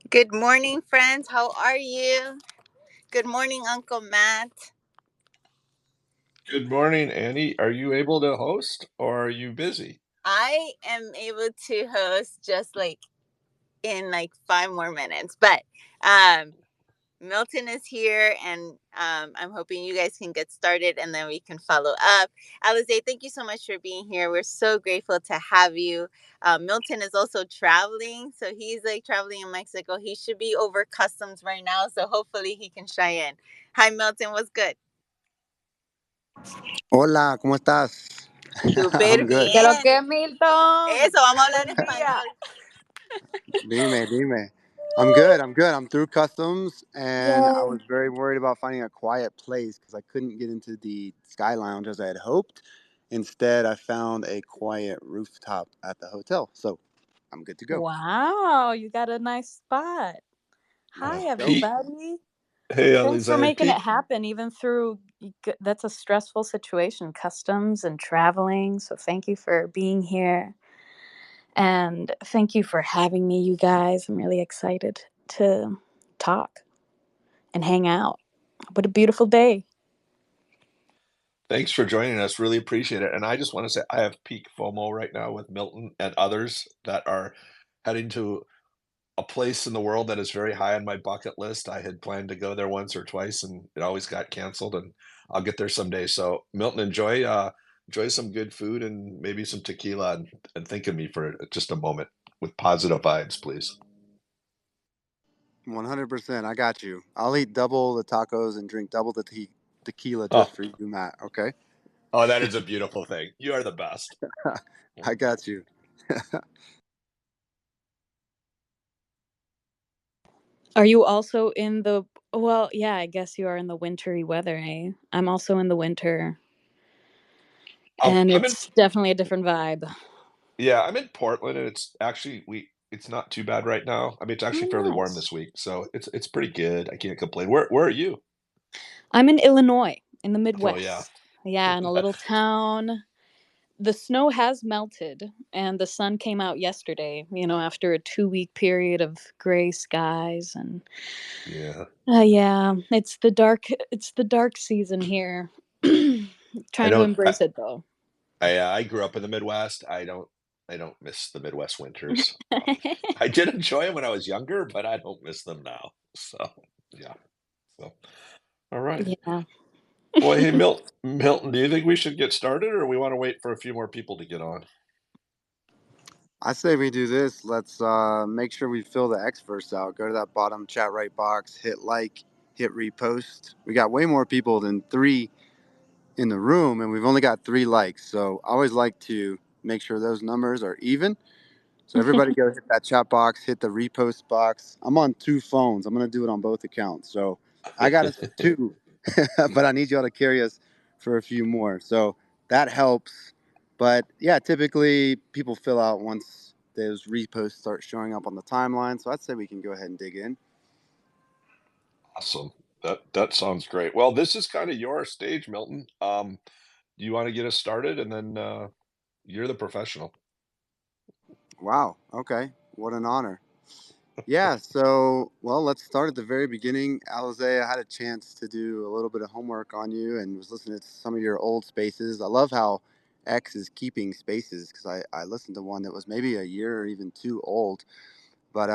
Good morning, friends. How are you? Good morning, Uncle Matt. Good morning, Annie. Are you able to host or are you busy? I am able to host just like in like 5 more minutes, but um, Milton is here, and I'm hoping you guys can get started and then we can follow up. Alizé, thank you so much for being here. We're so grateful to have you. Milton is also traveling, so he's like traveling in Mexico. He should be over customs right now, so hopefully he can shy in. Hi, Milton. What's good? Hola, ¿cómo estás? Súper I'm good. ¿Qué lo bien. que, Milton? Eso, vamos a hablar Buen día. español. Dime. I'm good. I'm through customs, and I Yay. was very worried about finding a quiet place because I couldn't get into the Sky Lounge as I had hoped. Instead, I found a quiet rooftop at the hotel, so I'm good to go. Wow, you got a nice spot. Let's Hi, go. Pete. everybody. Hey, Thanks for Alizé. making it Pete. happen, even through that's a stressful situation, customs and traveling. So, thank you for being here. And thank you for having me, you guys. I'm really excited to talk and hang out. What a beautiful day. Thanks for joining us. Really appreciate it. And I just want to say I have peak FOMO right now with Milton and others that are heading to a place in the world that is very high on my bucket list. I had planned to go there once or twice and it always got canceled, and I'll get there someday. So Milton, enjoy some good food and maybe some tequila, and think of me for just a moment with positive vibes, please. 100%. I got you. I'll eat double the tacos and drink double the tequila just Oh, for you, Matt. Okay? oh, that is a beautiful thing. You are the best. I got you. Are you also in the, well, yeah, I guess you are in the wintry weather, eh? I'm also in the winter, and I'm in it's definitely a different vibe. Yeah, I'm in Portland, and it's not too bad right now. I mean, it's actually fairly Oh, warm nice. this week, so it's pretty good. I can't complain. Where are you? I'm in Illinois, in the Oh yeah. Midwest. Yeah, in a little town. The snow has melted, and the sun came out yesterday, after a 2-week period of gray skies. And Yeah. yeah, it's the dark season here. I Trying to don't embrace it, though. I grew up in the Midwest. I don't miss the Midwest winters. I did enjoy them when I was younger, but I don't miss them now. So, yeah. So, all right. Yeah. Well, hey, Milton, do you think we should get started, or we want to wait for a few more people to get on? I say we do this. Let's make sure we fill the X verse out. Go to that bottom chat right box, hit like, hit repost. We got way more people than three in the room, and we've only got 3 likes. So I always like to make sure those numbers are even. So everybody go hit that chat box, hit the repost box. I'm on 2 phones. I'm gonna do it on both accounts. So I got us for two, but I need y'all to carry us for a few more. So that helps. But yeah, typically people fill out once those reposts start showing up on the timeline. So I'd say we can go ahead and dig in. Awesome. That sounds great. Well, this is kind of your stage, Milton. Do you want to get us started, and then you're the professional. Wow. Okay. What an honor. Yeah, so, well, let's start at the very beginning. Alizé, I had a chance to do a little bit of homework on you and was listening to some of your old spaces. I love how X is keeping spaces because I listened to one that was maybe a year or even two old. But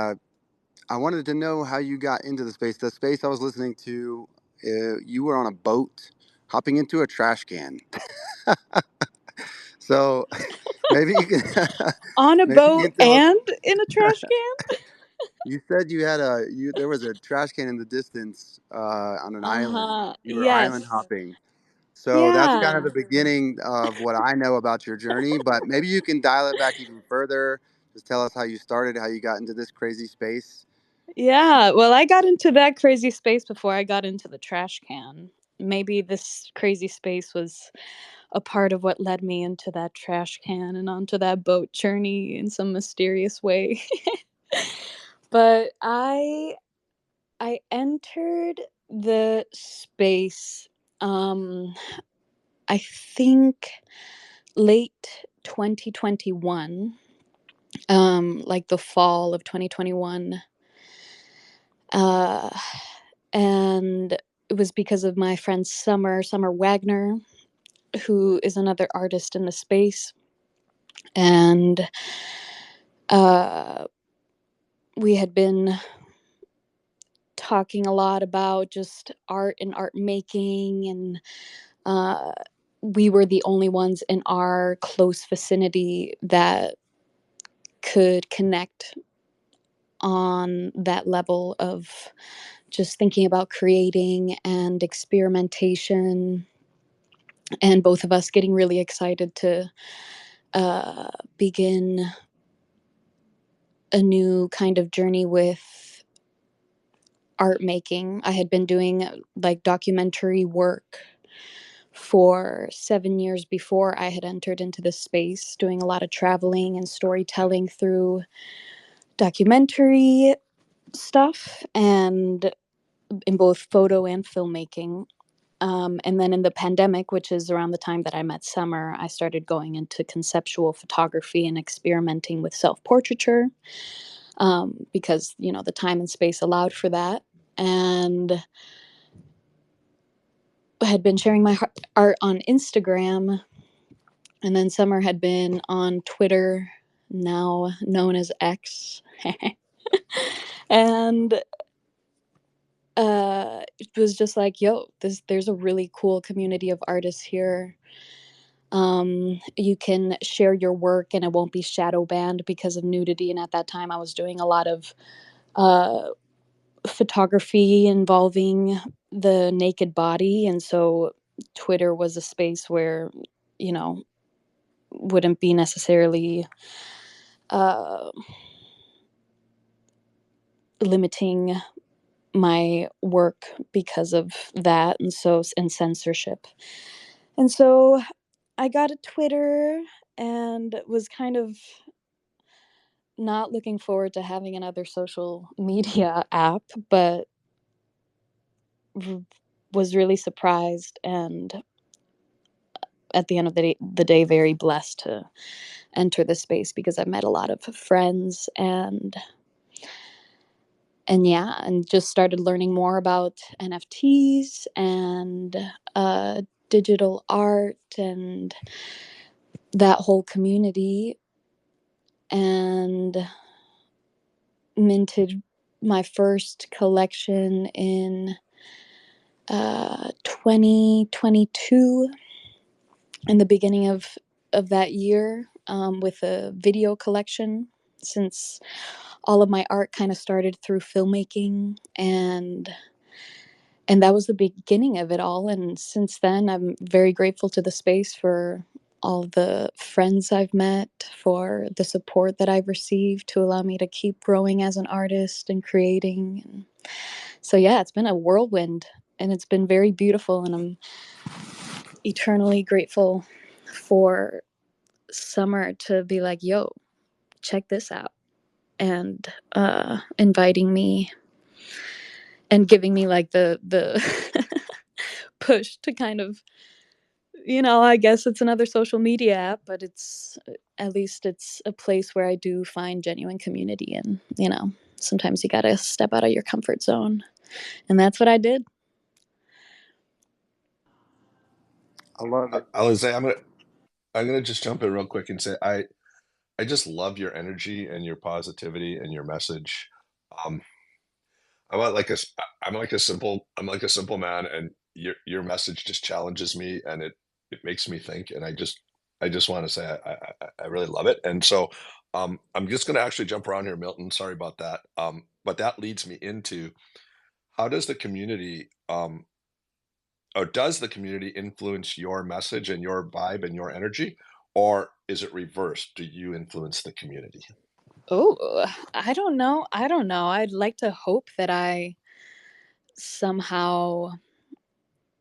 I wanted to know how you got into the space. The space I was listening to, you were on a boat hopping into a trash can. So maybe you can, On a maybe you boat can tell us. and in a trash can? You said you had there was a trash can in the distance on an island. Uh-huh. You were island Yes. hopping. So that's kind of Yeah. the beginning of what I know about your journey, but maybe you can dial it back even further. Just tell us how you started, how you got into this crazy space. Yeah. Well, I got into that crazy space before I got into the trash can. Maybe this crazy space was a part of what led me into that trash can and onto that boat journey in some mysterious way. But I entered the space, um I think late 2021, like the fall of 2021. And it was because of my friend Summer Wagner, who is another artist in the space. And we had been talking a lot about just art and art making, and we were the only ones in our close vicinity that could connect on that level of just thinking about creating and experimentation, and both of us getting really excited to begin a new kind of journey with art making. I had been doing like documentary work for 7 years before I had entered into this space, doing a lot of traveling and storytelling through documentary stuff, and in both photo and filmmaking. And then in the pandemic, which is around the time that I met Summer, I started going into conceptual photography and experimenting with self-portraiture, because, you know, the time and space allowed for that. And I had been sharing my art on Instagram, and then Summer had been on Twitter, now known as X. And it was just like, yo, there's a really cool community of artists here. You can share your work and it won't be shadow banned because of nudity. And at that time, I was doing a lot of photography involving the naked body, and so Twitter was a space where, you know, wouldn't be necessarily uh, limiting my work because of that, and censorship. And so I got a Twitter and was kind of not looking forward to having another social media app, but was really surprised, and at the end of the day very blessed to enter the space, because I met a lot of friends, and yeah, and just started learning more about NFTs and digital art and that whole community, and minted my first collection in 2022, in the beginning of that year, with a video collection, since all of my art kind of started through filmmaking, and that was the beginning of it all. And since then, I'm very grateful to the space for all the friends I've met, for the support that I've received to allow me to keep growing as an artist and creating. And so yeah, it's been a whirlwind, and it's been very beautiful, and I'm eternally grateful for Summer to be like, yo, check this out, and inviting me and giving me like the push to kind of, you know, I guess it's another social media app, but it's, at least it's a place where I do find genuine community. And, you know, sometimes you gotta step out of your comfort zone, and that's what I did. I love it. Alizé, I'm gonna just jump in real quick and say I just love your energy and your positivity and your message. Um, I'm not like a s- I'm like a simple man, and your message just challenges me, and it makes me think, and I just want to say I really love it. And so I'm just going to actually jump around here, Milton. Sorry about that. But that leads me into, how does the community or does the community influence your message and your vibe and your energy, or is it reversed? Do you influence the community? Oh, I don't know. I'd like to hope that I somehow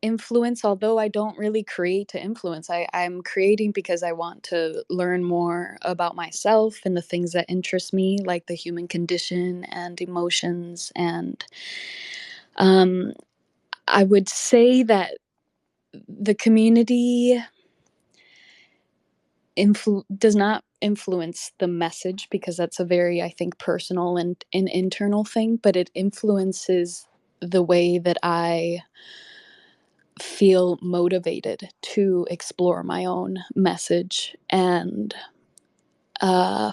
influence, although I don't really create to influence. I'm creating because I want to learn more about myself and the things that interest me, like the human condition and emotions. And um, I would say that the community does not influence the message because that's a very, I think, personal and an internal thing, but it influences the way that I feel motivated to explore my own message and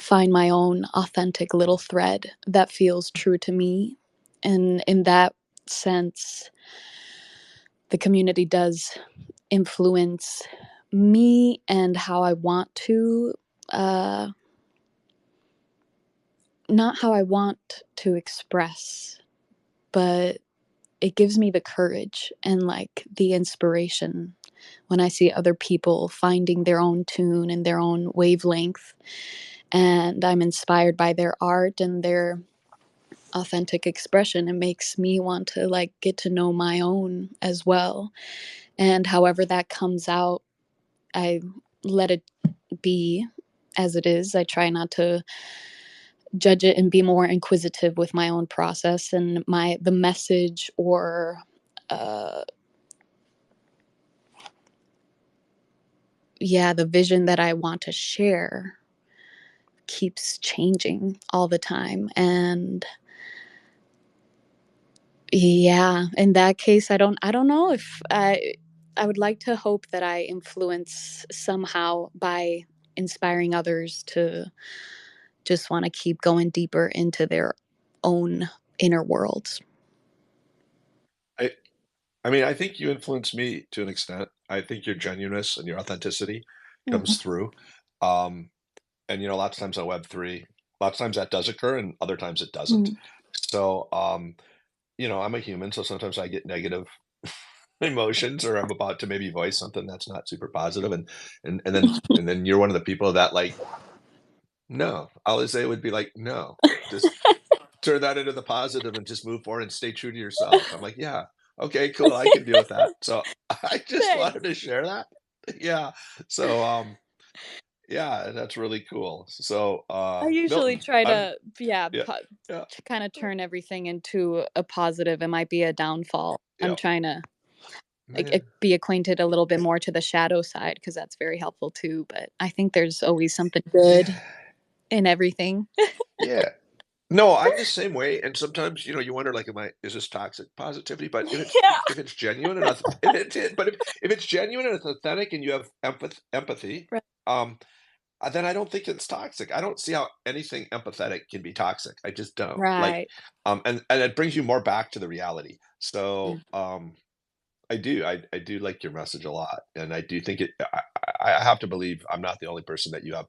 find my own authentic little thread that feels true to me. And in that sense, the community does influence me and how I want to, not how I want to express, but it gives me the courage and like the inspiration when I see other people finding their own tune and their own wavelength. And I'm inspired by their art and their authentic expression. It makes me want to like get to know my own as well. And however that comes out, I let it be as it is. I try not to judge it and be more inquisitive with my own process and the message or the vision that I want to share keeps changing all the time. And yeah, in that case, I don't know if I would like to hope that I influence somehow by inspiring others to just want to keep going deeper into their own inner worlds. I mean, I think you influence me to an extent. I think your genuineness and your authenticity Mm-hmm. comes through. Um, and lots of times on Web3, lots of times that does occur, and other times it doesn't. So, I'm a human, so sometimes I get negative emotions, or I'm about to maybe voice something that's not super positive, and then you're one of the people that like, no, Alizé would be like, no, just turn that into the positive and just move forward and stay true to yourself. I'm like, yeah, okay, cool, I can deal with that. So I just wanted to Thanks. share that. Yeah. So yeah, that's really cool. So I usually Milton, try I'm to, yeah, yeah, to kind of turn everything into a positive. It might be a downfall. I'm yeah, trying to yeah, be acquainted a little bit more to the shadow side because that's very helpful too. But I think there's always something good yeah, in everything. yeah. No, I'm the same way, and sometimes, you wonder, like, is this toxic positivity? But if it's Yeah. if it's genuine enough, if it's genuine and it's authentic and you have empathy, Right. um, then I don't think it's toxic. I don't see how anything empathetic can be toxic. I just don't. Like, Right. and it brings you more back to the reality. So, Mm. I do like your message a lot, and I do think I have to believe I'm not the only person that you have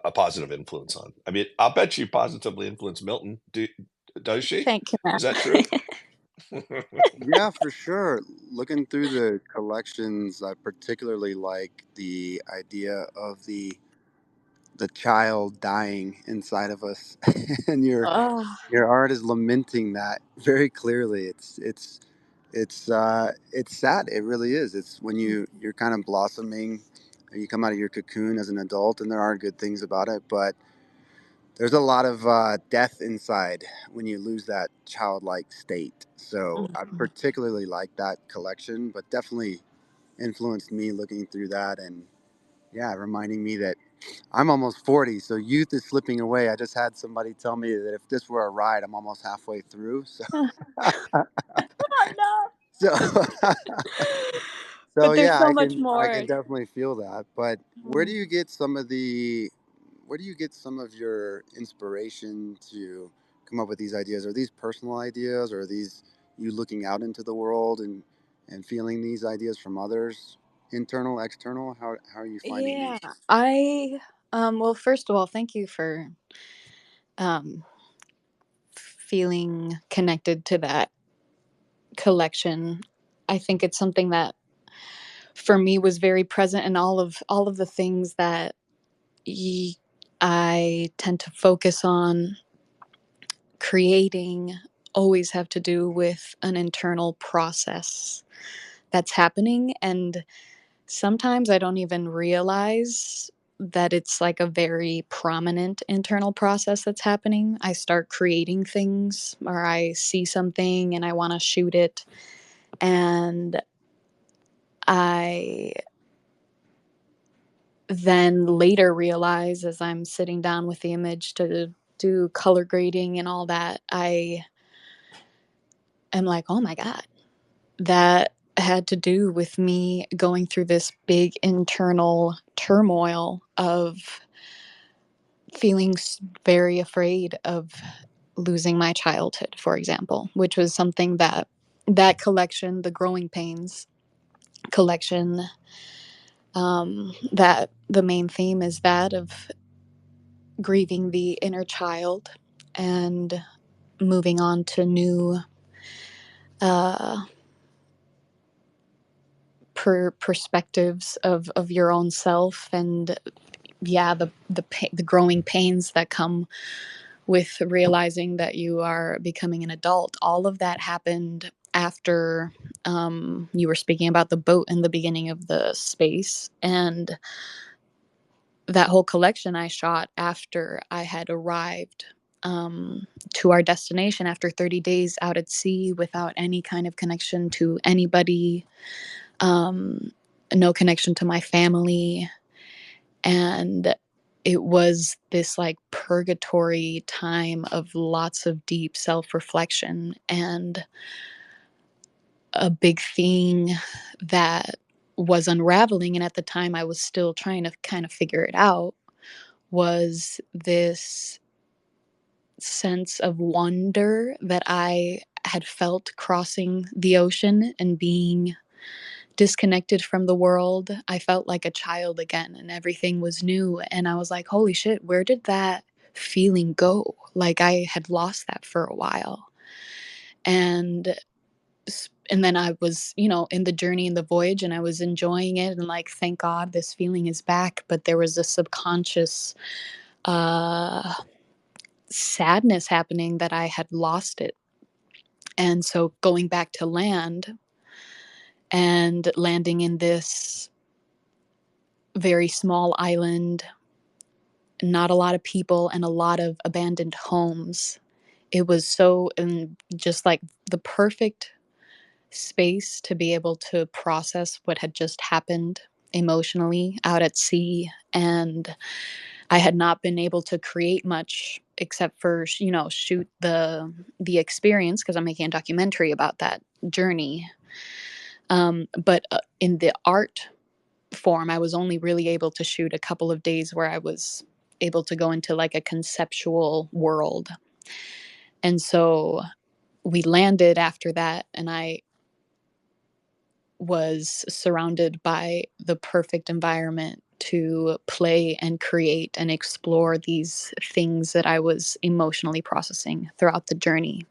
a positive influence on. I mean, I'll bet you positively influence Milton. Does she? Thank you, Is Matt. that true? Yeah, for sure. Looking through the collections, I particularly like the idea of the child dying inside of us, and Oh. your art is lamenting that very clearly. It's sad. It really is. It's when you're kind of blossoming, you come out of your cocoon as an adult, and there are good things about it, but there's a lot of death inside when you lose that childlike state. So I Mhm. particularly like that collection, but definitely influenced me looking through that, and yeah, reminding me that I'm almost 40, so youth is slipping away. I just had somebody tell me that if this were a ride, I'm almost halfway through. So, Oh no. so, so But there's yeah, so I much can I more. can definitely feel that. But Mm. where do you get some of your inspiration to come up with these ideas? Are these personal ideas, or are these you looking out into the world and feeling these ideas from others? Internal, external? How are you finding Yeah. these? Well, first of all, thank you for um feeling connected to that collection. I think it's something that for me was very present in all of the things that y- I tend to focus on creating always have to do with an internal process that's happening, and sometimes I don't even realize that it's like a very prominent internal process that's happening. I start creating things or I see something and I want to shoot it, and I then later realize, as I'm sitting down with the image to do color grading and all that, I am like, oh my God, that had to do with me going through this big internal turmoil of feeling very afraid of losing my childhood, for example, which was something that collection, the Growing Pains collection, that the main theme is that of grieving the inner child and moving on to new uh, perspectives of your own self, and yeah, the growing pains that come with realizing that you are becoming an adult. All of that happened after you were speaking about the boat in the beginning of the space, and that whole collection I shot after I had arrived to our destination after 30 days out at sea without any kind of connection to anybody, no connection to my family. And it was this like purgatory time of lots of deep self-reflection, and a big thing that was unraveling, and at the time I was still trying to kind of figure it out, was this sense of wonder that I had felt crossing the ocean and being disconnected from the world. I felt like a child again, and everything was new. And I was like, holy shit, where did that feeling go? Like I had lost that for a while. And and then I was, in the journey and the voyage, and I was enjoying it, and like, thank God this feeling is back. But there was a subconscious sadness happening that I had lost it. And so going back to land and landing in this very small island, not a lot of people, and a lot of abandoned homes. It was so, and just like the perfect space to be able to process what had just happened emotionally out at sea. And I had not been able to create much except for, shoot the experience, because I'm making a documentary about that journey. But in the art form, I was only really able to shoot a couple of days where I was able to go into like a conceptual world. And so we landed after that, and I was surrounded by the perfect environment to play and create and explore these things that I was emotionally processing throughout the journey.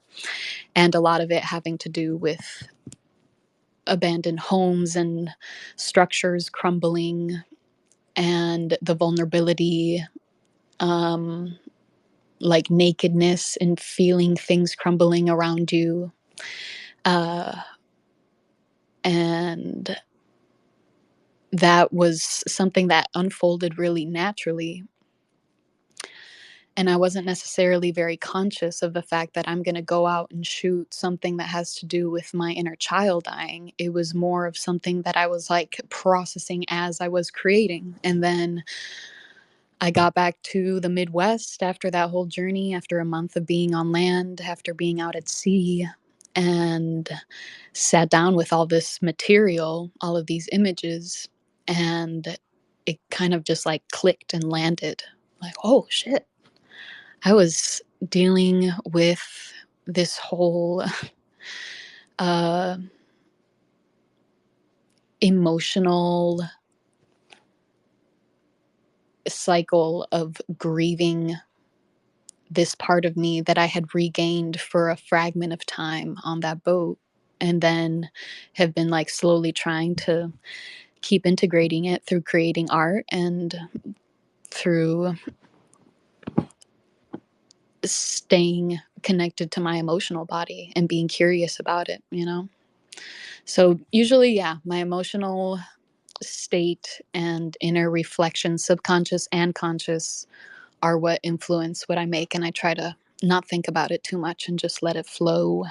And a lot of it having to do with abandoned homes and structures crumbling, and the vulnerability, like nakedness and feeling things crumbling around you. And that was something that unfolded really naturally. And I wasn't necessarily very conscious of the fact that I'm going to go out and shoot something that has to do with my inner child dying. It was more of something that I was like processing as I was creating. And then I got back to the Midwest after that whole journey, after a month of being on land, after being out at sea, and sat down with all this material, all of these images, and it kind of just like clicked and landed. Like, oh shit, I was dealing with this whole uh, emotional cycle of grieving this part of me that I had regained for a fragment of time on that boat, and then have been like slowly trying to keep integrating it through creating art and through staying connected to my emotional body and being curious about it. So usually, yeah, my emotional state and inner reflection, subconscious and conscious, are what influence what I make, and I try to not think about it too much and just let it flow.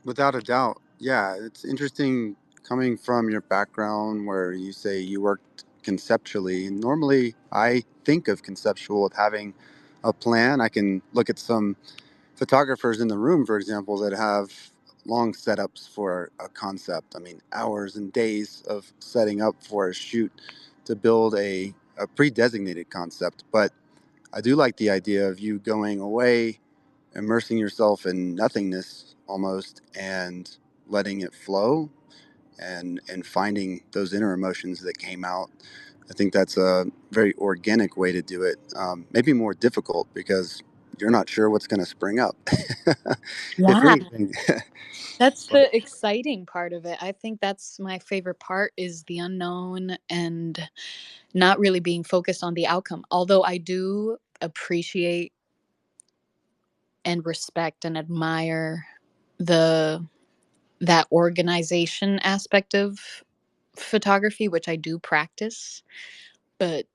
Without a doubt. Yeah, it's interesting coming from your background where you say you worked conceptually. Normally, I think of conceptual with having a plan. I can look at some photographers in the room, for example, that have long setups for a concept. I mean, hours and days of setting up for a shoot to build a pre designated concept. But I do like the idea of you going away, immersing yourself in nothingness almost, and letting it flow and finding those inner emotions that came out. I think that's a very organic way to do it. Maybe more difficult because you're not sure what's going to spring up, if Yeah, anything. that's But the exciting part of it. I think that's my favorite part is the unknown and not really being focused on the outcome. Although I do appreciate and respect and admire the that organization aspect of photography, which I do practice, but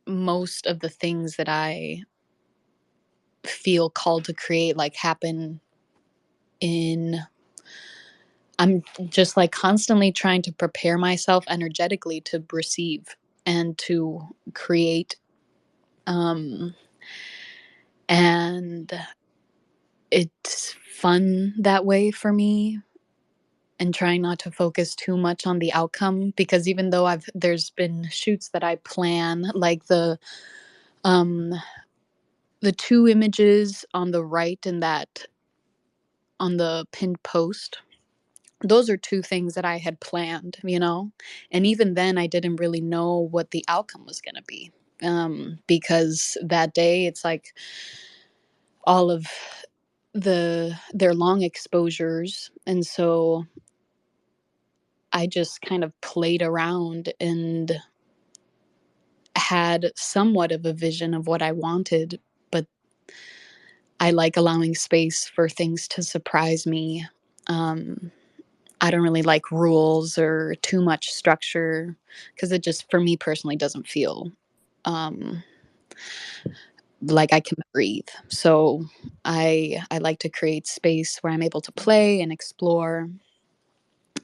most of the things that I feel called to create like happen in I'm just like constantly trying to prepare myself energetically to receive and to create. Um, and it's fun that way for me and trying not to focus too much on the outcome because even though there's been shoots that I plan like um the two images on the right and that on the pinned post, those are two things that I had planned, you know? And even then, I didn't really know what the outcome was going to be. Because that day, it's like all of their long exposures. And so I just kind of played around and had somewhat of a vision of what I wanted. But I like allowing space for things to surprise me. Um, I don't really like rules or too much structure because it just, for me personally, doesn't feel um, like I can breathe. So I like to create space where I'm able to play and explore,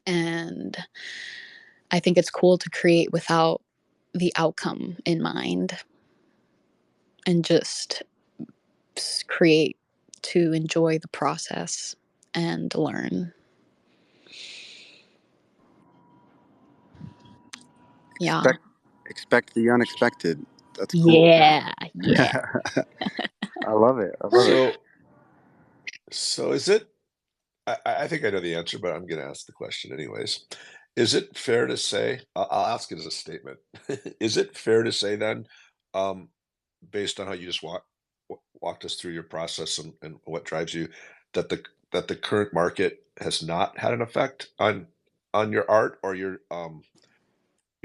and I think it's cool to create without the outcome in mind and just create to enjoy the process and learn. Yeah. expect expect the unexpected. That's cool. Yeah. Yeah. I love it. I love it. So so is it I think I know the answer, but I'm gonna ask the question anyways. Is it fair to say I'll ask it as a statement. Is it fair to say then, um, based on how you just walked us through your process and what drives you, that the current market has not had an effect on your art or your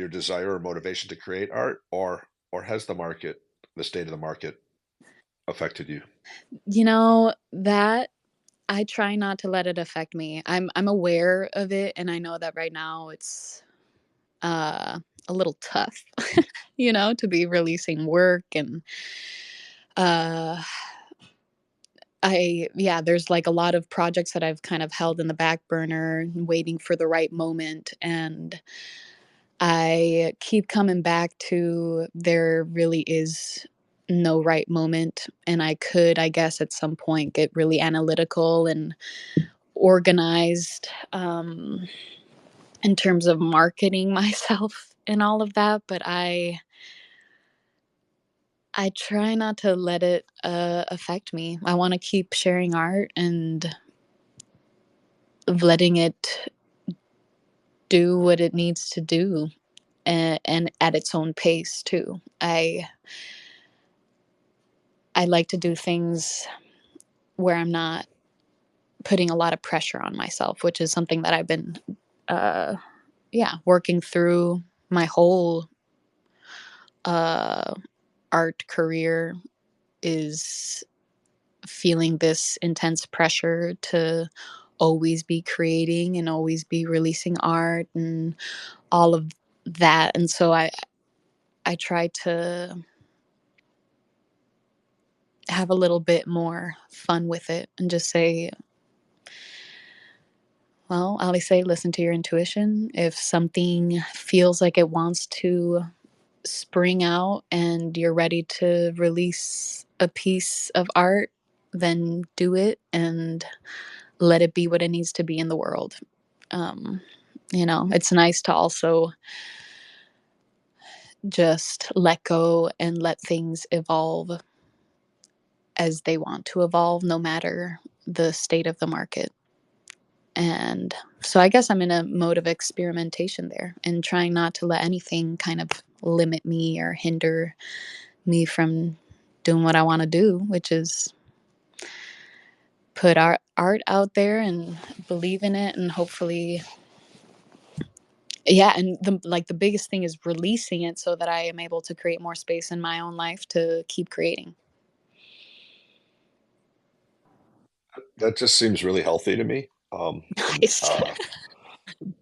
desire or motivation to create art, or has the state of the market affected you? That I try not to let it affect me. I'm aware of it and I know that right now it's uh a little tough, to be releasing work and uh there's like a lot of projects that I've kind of held in the back burner waiting for the right moment, and I keep coming back to there really is no right moment, and I could, I guess, at some point get really analytical and organized in terms of marketing myself and all of that, but I try not to let it affect me. I want to keep sharing art and letting it do what it needs to do, and at its own pace too. I like to do things where I'm not putting a lot of pressure on myself, which is something that I've been uh working through my whole uh art career, is feeling this intense pressure to always be creating and always be releasing art and all of that. And so I try to have a little bit more fun with it and just say, Well, Alizé, listen to your intuition. If something feels like it wants to spring out and you're ready to release a piece of art, then do it and let it be what it needs to be in the world. Um, it's nice to also just let go and let things evolve as they want to evolve, no matter the state of the market. And so I guess I'm in a mode of experimentation there and trying not to let anything kind of limit me or hinder me from doing what I want to do, which is put our art out there and believe in it, and hopefully, yeah, and the biggest thing is releasing it so that I am able to create more space in my own life to keep creating. That just seems really healthy to me. Nice.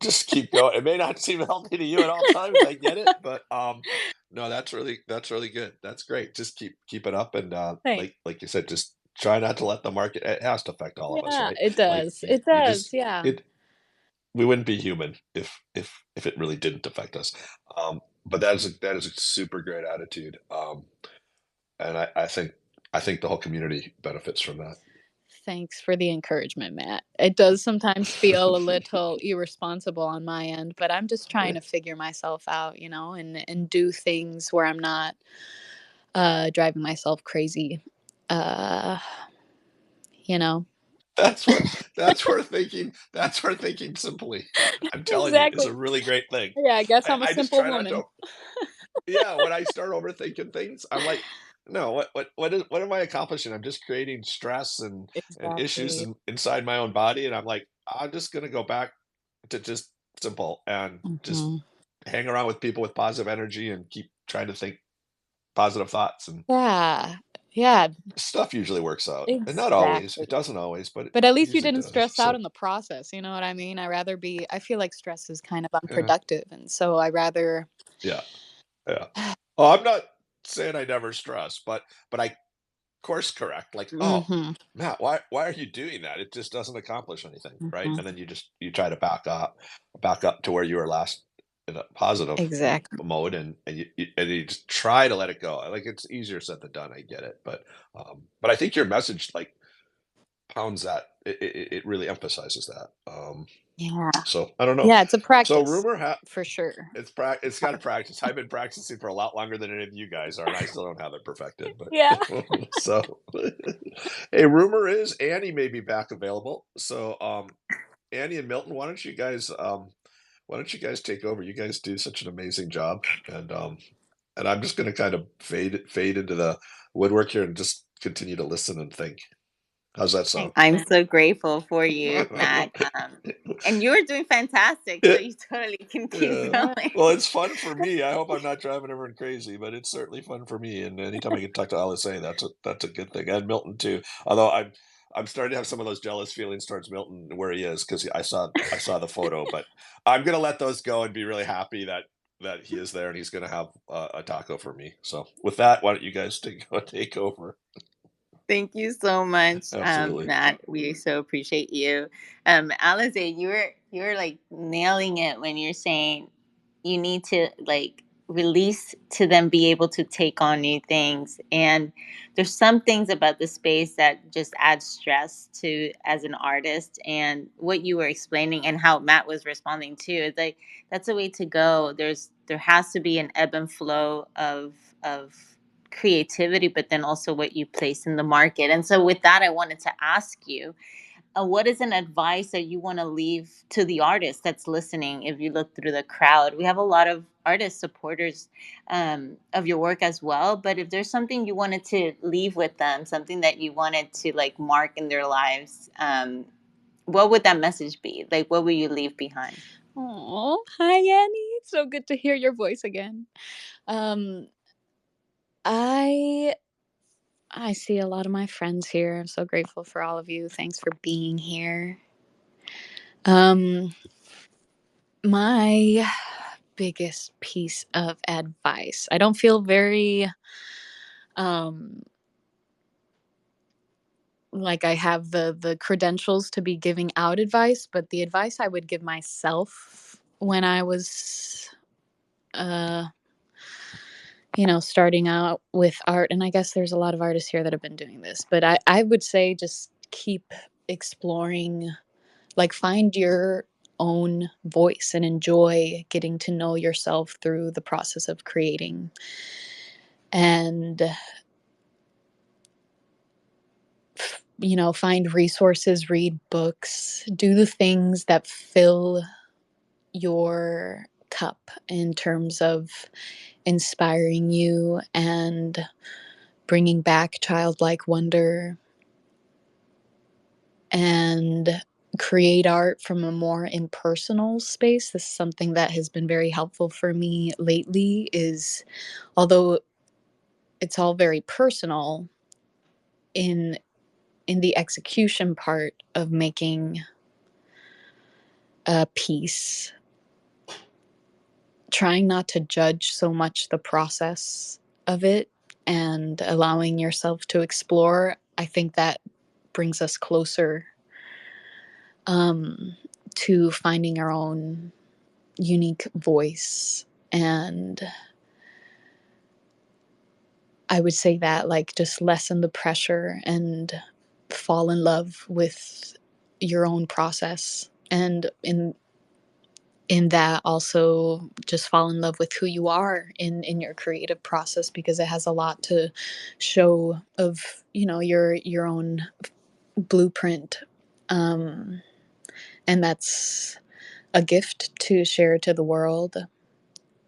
Just keep going. It may not seem healthy to you at all times, I get it, but, no, that's really good. That's great. Just keep it up and, Thanks. like you said, just try not to let the market it has to affect all of us, Yeah, right? it Like, does. It you does. just Yeah. it we wouldn't be human if it really didn't affect us. But that is a super great attitude, and I think the whole community benefits from that. Thanks for the encouragement, Matt. It does sometimes feel a little irresponsible on my end, but I'm just trying to figure myself out, and do things where I'm not driving myself crazy. Uh, you know. That's where thinking simply, I'm telling you, is Exactly. a really great thing. Yeah, I guess I I'm a I just simple try not woman. to. Yeah, when I start overthinking things, I'm like, "No, what am I accomplishing? I'm just creating stress and issues Exactly. inside my own body," and I'm like, "I'm just gonna go back to just simple and just Hmm. hang around with people with positive energy and keep trying to think positive thoughts," and Yeah. Yeah, stuff usually works out. And not always, exactly. it doesn't always, but it But at least you usually didn't does. stress out So, in the process, you know what I mean? I feel like stress is kind of yeah, unproductive, and so I rather. yeah, yeah. Oh, I'm not saying I never stress, but I course correct, like, "Oh, Mhm. Matt, why are you doing that? It just doesn't accomplish anything," right? Mhm. And then you try to back up to where you were last in a positive, Exactly. mode, and you just try to let it go. Like, it's easier said than done, I get it, but I think your message, like, pounds that. It really emphasizes that. Yeah. So I don't know. Yeah, it's a So practice rumor ha for sure. it's got to practice. I've been practicing for a lot longer than any of you guys are, and I still don't have it perfected. Yeah. But so, a rumor is Annie may be back available. So, Annie and Milton, why don't you guys take over? You guys do such an amazing job, and I'm just going to kind of fade into the woodwork here and just continue to listen and think. How's that sound? Thanks, I'm man. so grateful for you, Matt. And you were doing fantastic, so Yeah. you totally can keep Yeah. Yeah. going. Well, it's fun for me. I hope I'm not driving everyone crazy, but it's certainly fun for me. And anytime I can talk to Alizé, that's a good thing. And Milton too. Although I'm starting to have some of those jealous feelings towards Milton where he is because I saw the photo, but I'm gonna let those go and be really happy that he is there and he's gonna have a taco for me. So with that, why don't you guys take over? Thank you so much, Absolutely. Matt. We so appreciate you. Alize, you're like nailing it when you're saying you need to like release to them be able to take on new things. And there's some things about the space that just add stress to as an artist. And what you were explaining and how Matt was responding too is like that's a way to go. There has to be an ebb and flow of creativity, but then also what you place in the market. And so, with that, I wanted to ask you, what is an advice that you want to leave to the artist that's listening? If you look through the crowd, we have a lot of artist supporters of your work as well. But if there's something you wanted to leave with them, something that you wanted to like mark in their lives, what would that message be? Like, what would you leave behind? Oh, hi Annie. It's so good to hear your voice again. Um, I I see a lot of my friends here. I'm so grateful for all of you. Thanks for being here. Um, my biggest piece of advice. I don't feel very um like I have the credentials to be giving out advice, but the advice I would give myself when I was uh starting out with art, and I guess there's a lot of artists here that have been doing this, but I would say just keep exploring, like find your own voice and enjoy getting to know yourself through the process of creating. And find resources, read books, do the things that fill your cup in terms of inspiring you and bringing back childlike wonder, and create art from a more impersonal space. This is something that has been very helpful for me lately, is although it's all very personal, in the execution part of making a piece, trying not to judge so much the process of it and allowing yourself to explore, I think that brings us closer um, to finding our own unique voice. And I would say that, like, just lessen the pressure and fall in love with your own process, and in that also just fall in love with who you are in your creative process, because it has a lot to show of your own blueprint, um, and that's a gift to share to the world,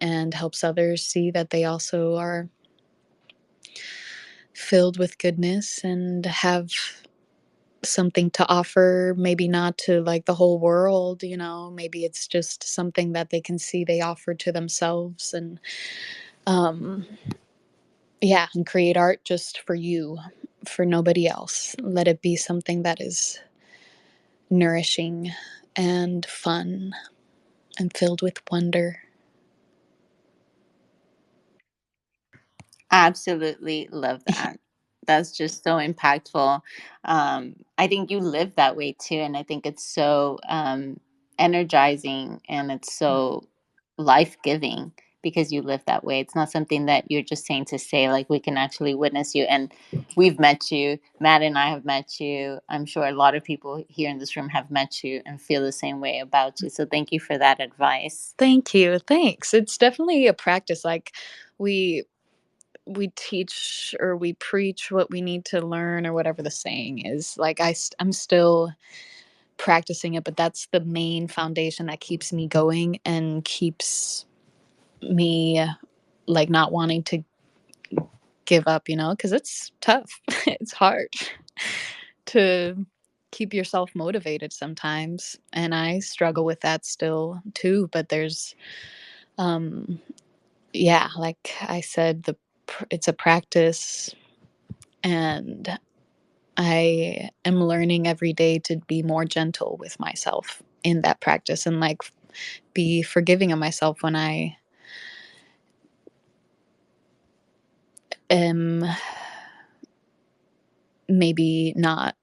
and helps others see that they also are filled with goodness and have something to offer, maybe not to like the whole world, maybe it's just something that they can see they offer to themselves. And um yeah, and create art just for you, for nobody else. Let it be something that is nourishing and fun and filled with wonder. Absolutely love that. That's just so impactful. I think you live that way too, and I think it's so energizing and it's so life giving because you live that way. It's not something that you're just saying to say. Like, we can actually witness you, and we've met you. Matt and I have met you. I'm sure a lot of people here in this room have met you and feel the same way about you. So thank you for that advice. Thank you. Thanks. It's definitely a practice. Like, we teach or we preach what we need to learn, or whatever the saying is. Like, I'm still practicing it, but that's the main foundation that keeps me going and keeps me, like, not wanting to give up, because it's tough. It's hard to keep yourself motivated sometimes, and I struggle with that still too. But there's um yeah, like I said, it's a practice, and I am learning every day to be more gentle with myself in that practice, and like be forgiving of myself when I am maybe not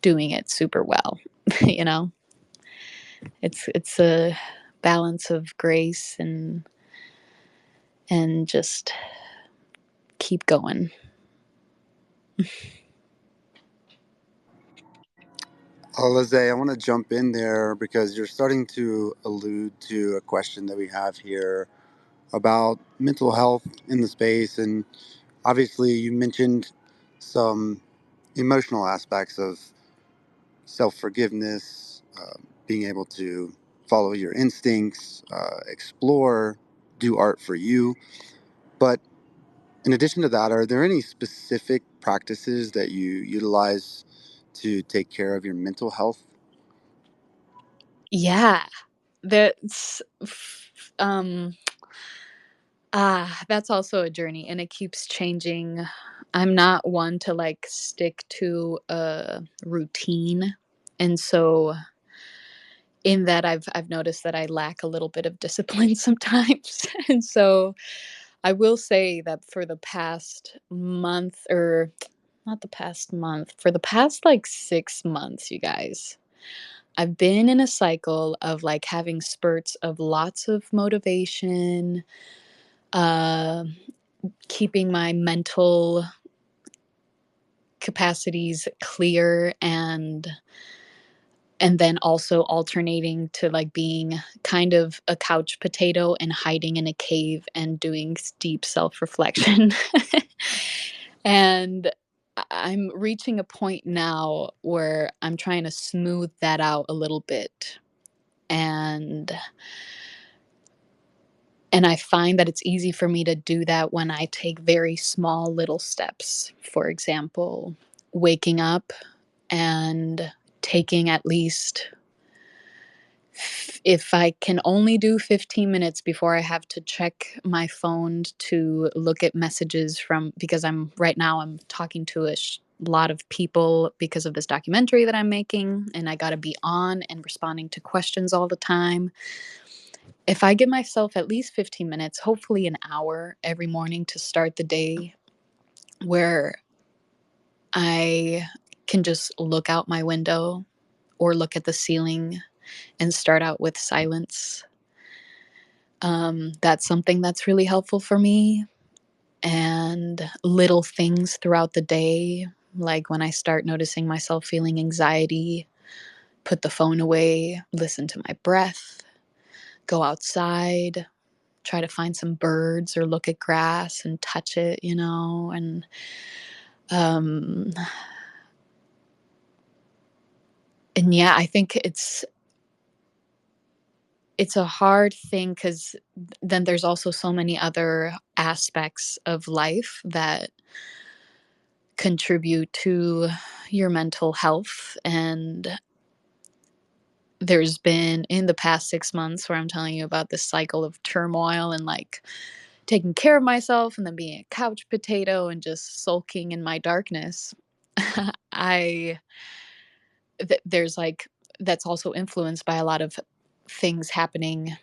doing it super well. you know it's a balance of grace and just keep going. Alizé, I want to jump in there because you're starting to allude to a question that we have here about mental health in the space. And obviously, you mentioned some emotional aspects of self forgiveness, being able to follow your instincts, explore, do art for you. But in addition to that, are there any specific practices that you utilize to take care of your mental health? Yeah, that's um that's also a journey, and it keeps changing. I'm not one to like stick to a routine, and so in that I've noticed that I lack a little bit of discipline sometimes. And so I will say that for the past month, or not the past month, for the past like 6 months, you guys, I've been in a cycle of like having spurts of lots of motivation, uh, keeping my mental capacities clear, and then also alternating to like being kind of a couch potato and hiding in a cave and doing deep self-reflection. And I'm reaching a point now where I'm trying to smooth that out a little bit. And I find that it's easy for me to do that when I take very small little steps. For example, waking up and taking at least, if I can only do 15 minutes before I have to check my phone to look at messages from, because I'm talking to a lot of people because of this documentary that I'm making, and I got to be on and responding to questions all the time. If I give myself at least 15 minutes, hopefully an hour every morning to start the day, where I can just look out my window or look at the ceiling and start out with silence, that's something that's really helpful for me. And little things throughout the day, like when I start noticing myself feeling anxiety, put the phone away, listen to my breath, go outside, try to find some birds or look at grass and touch it, and um and yeah, I think it's a hard thing, because then there's also so many other aspects of life that contribute to your mental health. And there's been, in the past 6 months, where I'm telling you about this cycle of turmoil and like taking care of myself and then being a couch potato and just sulking in my darkness. I there's like, that's also influenced by a lot of things happening,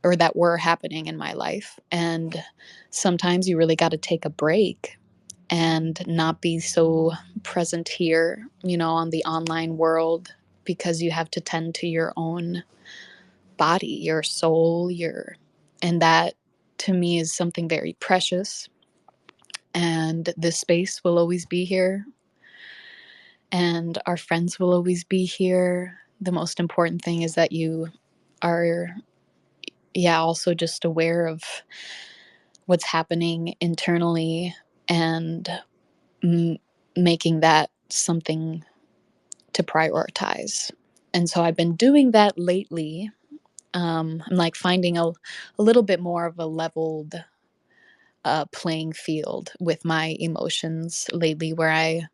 or that were happening in my life. And sometimes you really got to take a break and not be so present here, on the online world, because you have to tend to your own body, your soul, and that to me is something very precious. And this space will always be here, and our friends will always be here. The most important thing is that you are, also just aware of what's happening internally, and making that something to prioritize. And so I've been doing that lately. I'm like finding a little bit more of a leveled playing field with my emotions lately, where I'm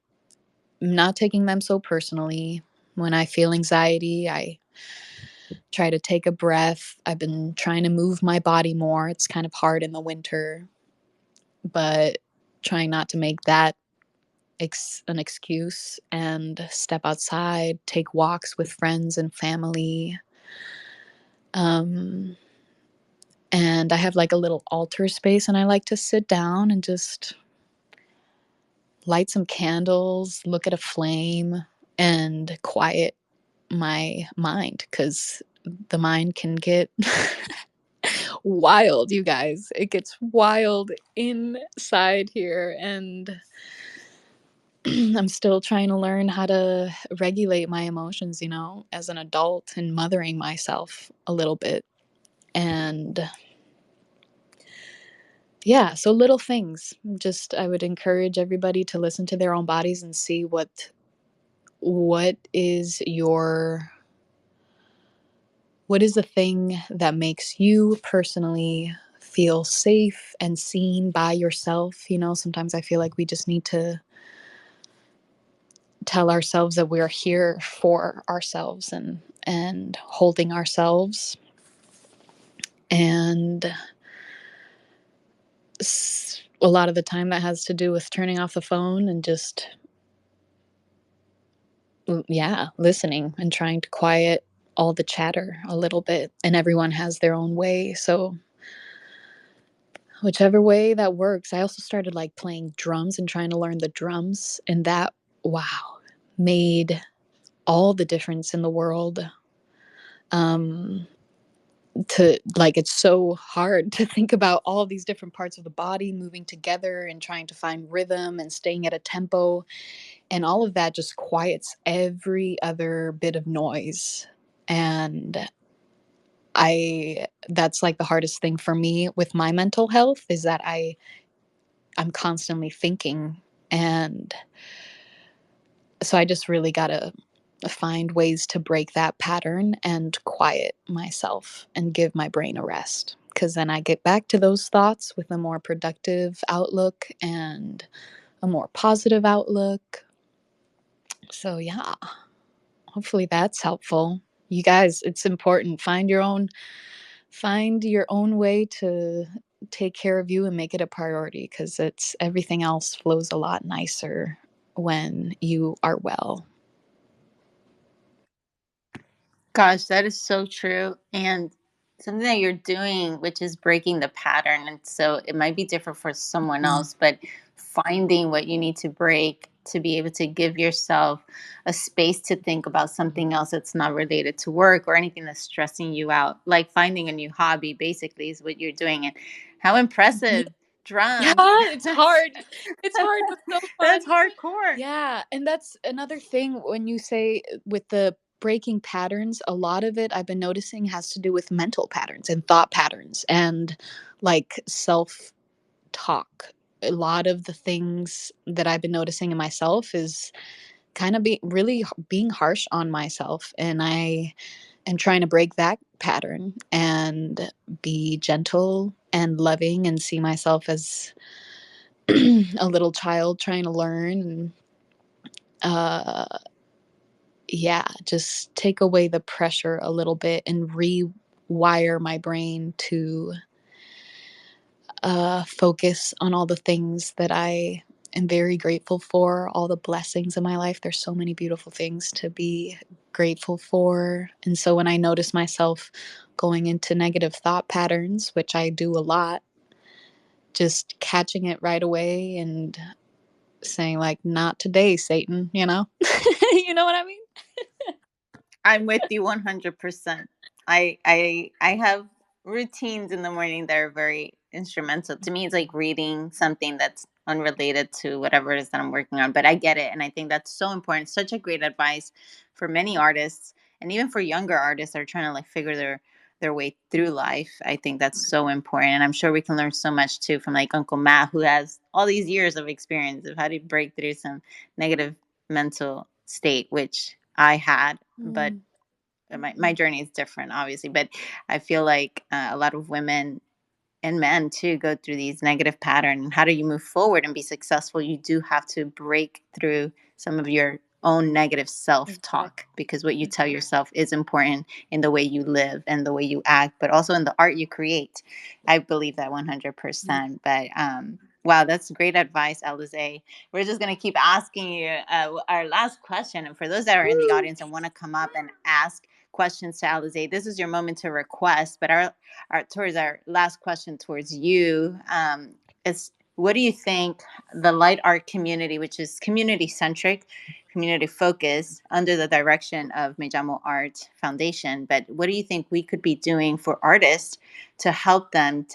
not taking them so personally. When I feel anxiety, I try to take a breath. I've been trying to move my body more. It's kind of hard in the winter, but trying not to make that an excuse, and step outside, take walks with friends and family. Um, and I have like a little altar space, and I like to sit down and just light some candles, look at a flame, and quiet my mind, because the mind can get wild, you guys. It gets wild inside here, and I'm still trying to learn how to regulate my emotions, as an adult, and mothering myself a little bit. And yeah, so little things. Just, I would encourage everybody to listen to their own bodies and see what is the thing that makes you personally feel safe and seen by yourself. Sometimes I feel like we just need to tell ourselves that we're here for ourselves, and holding ourselves. And a lot of the time that has to do with turning off the phone and just, listening and trying to quiet all the chatter a little bit. And everyone has their own way. So whichever way that works. I also started like playing drums and trying to learn the drums, and that, wow, made all the difference in the world. To like, it's so hard to think about all these different parts of the body moving together and trying to find rhythm and staying at a tempo, and all of that just quiets every other bit of noise. And I that's like the hardest thing for me with my mental health, is that I'm constantly thinking. And so I just really got to find ways to break that pattern and quiet myself and give my brain a rest, because then I get back to those thoughts with a more productive outlook and a more positive outlook. So yeah, hopefully that's helpful. You guys, it's important. Find your own way to take care of you and make it a priority, because it's everything else flows a lot nicer when you are well. Gosh, that is so true. And something that you're doing, which is breaking the pattern. And so it might be different for someone else, but finding what you need to break to be able to give yourself a space to think about something else that's not related to work or anything that's stressing you out. Like finding a new hobby, basically, is what you're doing. And how impressive. Yeah, Drums. it's hard. It's hard, but so fun. That's hardcore. Yeah, and that's another thing when you say with the breaking patterns, a lot of it I've been noticing has to do with mental patterns and thought patterns and like self talk. A lot of the things that I've been noticing in myself is kind of being harsh on myself, and I am trying to break that pattern and be gentle and loving and see myself as a little child trying to learn. And yeah, just take away the pressure a little bit and rewire my brain to focus on all the things that I am very grateful for, all the blessings in my life. There's so many beautiful things to be grateful for. And so when I notice myself going into negative thought patterns, which I do a lot, just catching it right away and saying like, not today, Satan, you know? You know what I mean? I'm with you 100%. I have routines in the morning that are very instrumental. To me, it's like reading something that's unrelated to whatever it is that I'm working on. But I get it, and I think that's so important. Such a great advice for many artists, and even for younger artists that are trying to like figure their way through life. I think that's so important, and I'm sure we can learn so much too from like Uncle Matt, who has all these years of experience of how to break through some negative mental state, which I had, but my journey is different, obviously. But I feel like a lot of women and men too go through these negative patterns. And how do you move forward and be successful? You do have to break through some of your own negative self-talk, because what you tell yourself is important in the way you live and the way you act, but also in the art you create. I believe that 100%. But wow, that's great advice, Alizé. We're just going to keep asking you our last question. And for those that are in the audience and want to come up and ask questions to Alizé, this is your moment to request. But towards our last question towards you, is what do you think the light art community, which is community centric, community focused, under the direction of Llamo Art Foundation, but what do you think we could be doing for artists to help them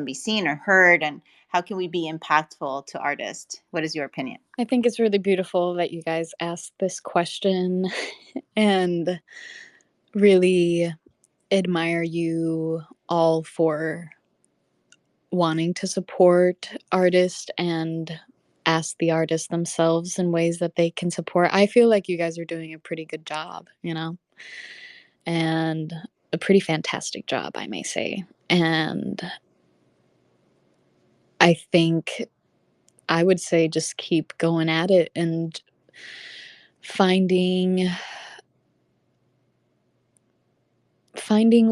be seen or heard, and how can we be impactful to artists? What is your opinion? I think it's really beautiful that you guys asked this question and really admire you all for wanting to support artists and ask the artists themselves in ways that they can support. I feel like you guys are doing a pretty good job, you know, and a pretty fantastic job, I may say. And I think I would say just keep going at it and finding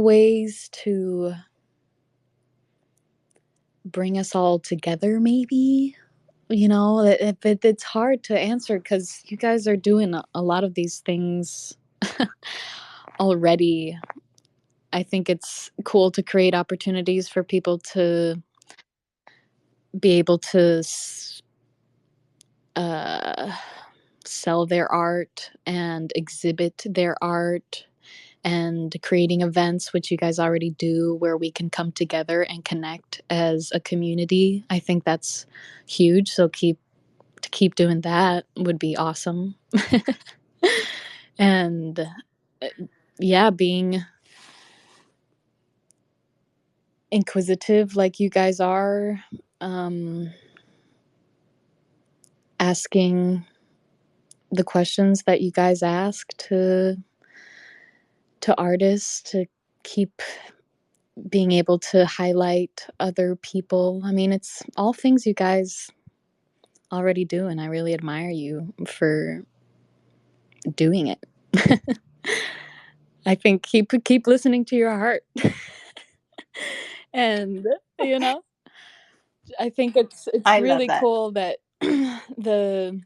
ways to bring us all together, maybe. You know, it's hard to answer because you guys are doing a lot of these things already. I think it's cool to create opportunities for people to be able to sell their art and exhibit their art and creating events, which you guys already do, where we can come together and connect as a community. I think that's huge. So keep doing that would be awesome. And yeah, being inquisitive like you guys are, asking the questions that you guys ask to artists, to keep being able to highlight other people. I mean, it's all things you guys already do, and I really admire you for doing it. I think keep listening to your heart. And you know, I think it's I love really that. cool that the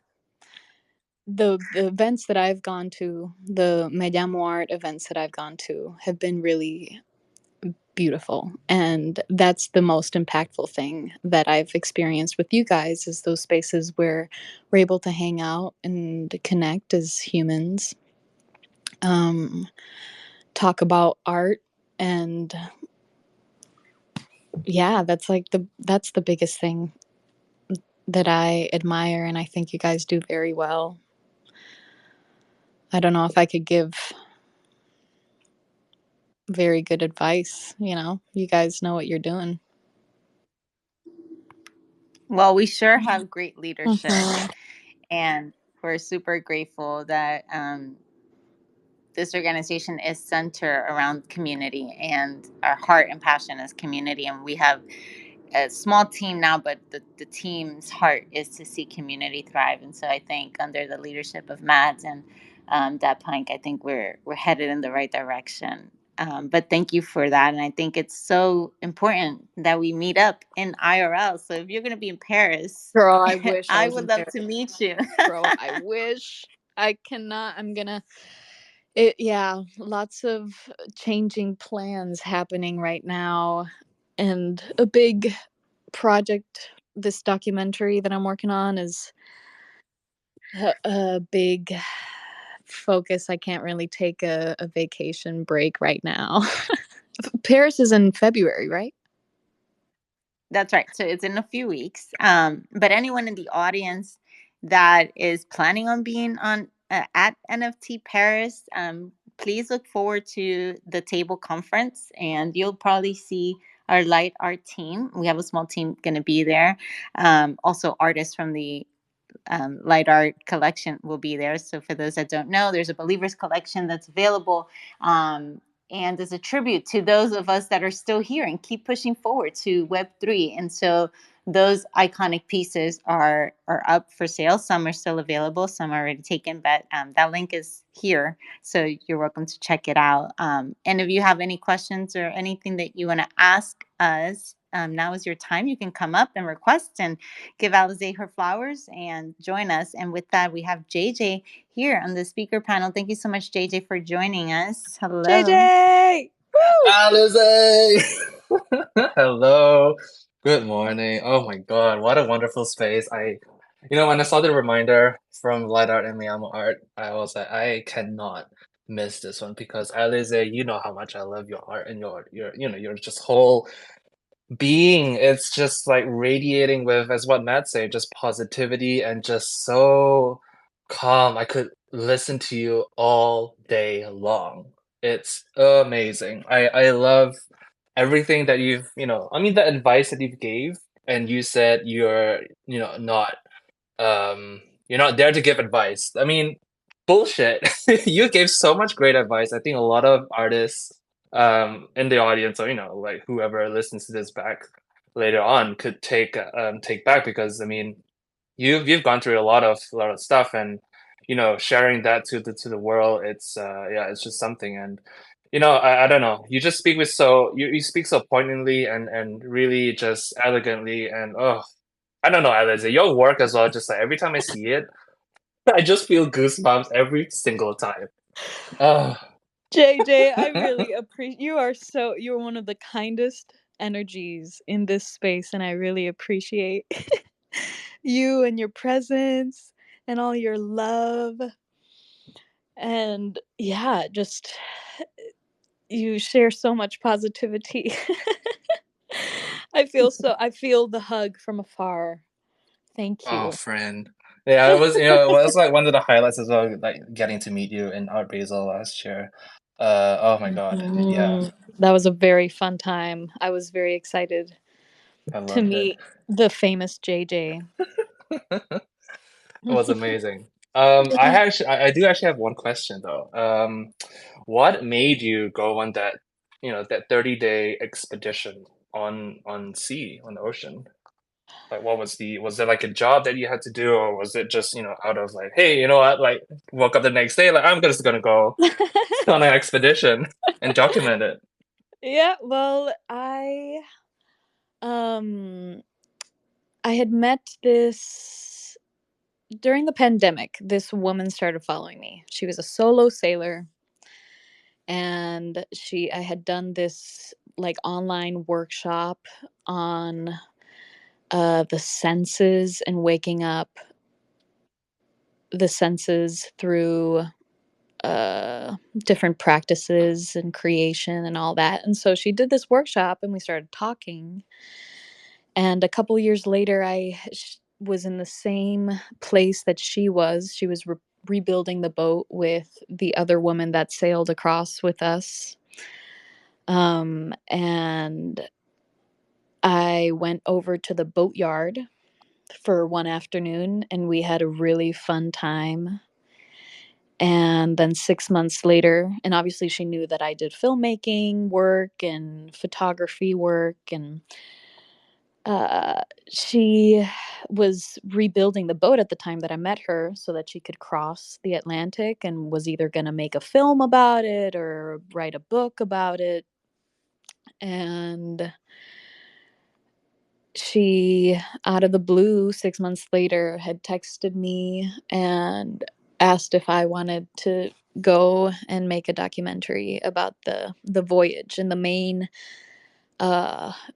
events that I've gone to, the Llamo art events that I've gone to, have been really beautiful, and that's the most impactful thing that I've experienced with you guys, is those spaces where we're able to hang out and connect as humans, talk about art, and yeah, that's the biggest thing that I admire, and I think you guys do very well. I don't know if I could give very good advice. You guys know what you're doing. Well, we sure have great leadership, Mm-hmm. and we're super grateful that this organization is centered around community, and our heart and passion is community. And we have a small team now, but the team's heart is to see community thrive. And so I think under the leadership of Matt and Deb Punk, I think we're headed in the right direction. But thank you for that. And I think it's so important that we meet up in IRL. So if you're going to be in Paris, Girl, I wish I I was would in love Paris. to meet you. Girl, I wish. I cannot. Yeah, lots of changing plans happening right now, and a big project, this documentary that I'm working on, is a big focus. I can't really take a vacation break right now. Paris is in February, right? That's right. So it's in a few weeks. But anyone in the audience that is planning on being on at NFT Paris, please look forward to the table conference, and you'll probably see our light art team. We have a small team going to be there. Also, artists from the light art collection will be there. So for those that don't know, there's a Believers collection that's available. And as a tribute to those of us that are still here and keep pushing forward to Web3. And so those iconic pieces are up for sale. Some are still available, some are already taken, but that link is here. So you're welcome to check it out. And if you have any questions or anything that you want to ask us, now is your time. You can come up and request and give Alizé her flowers and join us. And with that, we have JJ here on the speaker panel. Thank you so much, JJ, for joining us. Hello. JJ! Woo! Alizé! Hello. Good morning. Oh my God, what a wonderful space. When I saw the reminder from Light Art and Llamo Art, I was like, I cannot miss this one because Alizé, you know how much I love your art and your just whole being. It's just like radiating with, as what Matt said, just positivity and just so calm. I could listen to you all day long. It's amazing. I love everything that the advice that you've gave, and you said you're not there to give advice. I mean, bullshit. You gave so much great advice. I think a lot of artists in the audience, or like whoever listens to this back later on, could take back, because I mean, you've gone through a lot of stuff, and sharing that to the world, it's yeah, it's just something. And I don't know, you just speak with you speak so poignantly and really just elegantly. And oh, I don't know, Alizé, your work as well, just like every time I see it, I just feel goosebumps every single time. Oh. JJ, I really appreciate you. You're one of the kindest energies in this space, and I really appreciate you and your presence and all your love. And yeah, just you share so much positivity. I feel the hug from afar. Thank Oh, you. friend. Yeah, it was like one of the highlights as well, like getting to meet you in Art Basel last year. Oh my God. Yeah, That was a very fun time. I was very excited I to loved it. meet the famous JJ. It was amazing. I do actually have one question though. What made you go on that, that 30-day expedition on sea, on the ocean? Like, was there like a job that you had to do, or was it just, out of like, hey, you know what, like, woke up the next day, like, I'm just gonna go on an expedition and document it. Yeah, well, um I had met this during the pandemic. This woman started following me. She was a solo sailor, and I had done this like online workshop on the senses and waking up the senses through different practices and creation and all that. And so she did this workshop and we started talking. And a couple years later, was in the same place that she was. She was rebuilding the boat with the other woman that sailed across with us. And I went over to the boatyard for one afternoon and we had a really fun time. And then 6 months later, and obviously she knew that I did filmmaking work and photography work, and she was rebuilding the boat at the time that I met her so that she could cross the Atlantic, and was either going to make a film about it or write a book about it. And she, out of the blue, 6 months later, had texted me and asked if I wanted to go and make a documentary about the voyage. And the main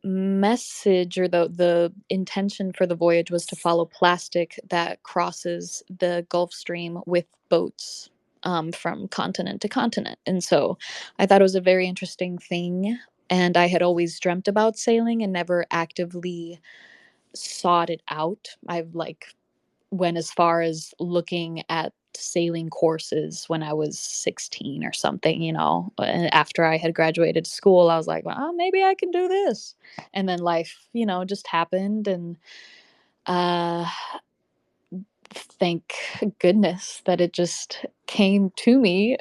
message, or the intention for the voyage, was to follow plastic that crosses the Gulf Stream with boats, from continent to continent. And so I thought it was a very interesting thing. And I had always dreamt about sailing and never actively sought it out. I've like went as far as looking at sailing courses when I was 16 or something, And after I had graduated school, I was like, well, maybe I can do this. And then life, just happened. And uh, thank goodness that it just came to me,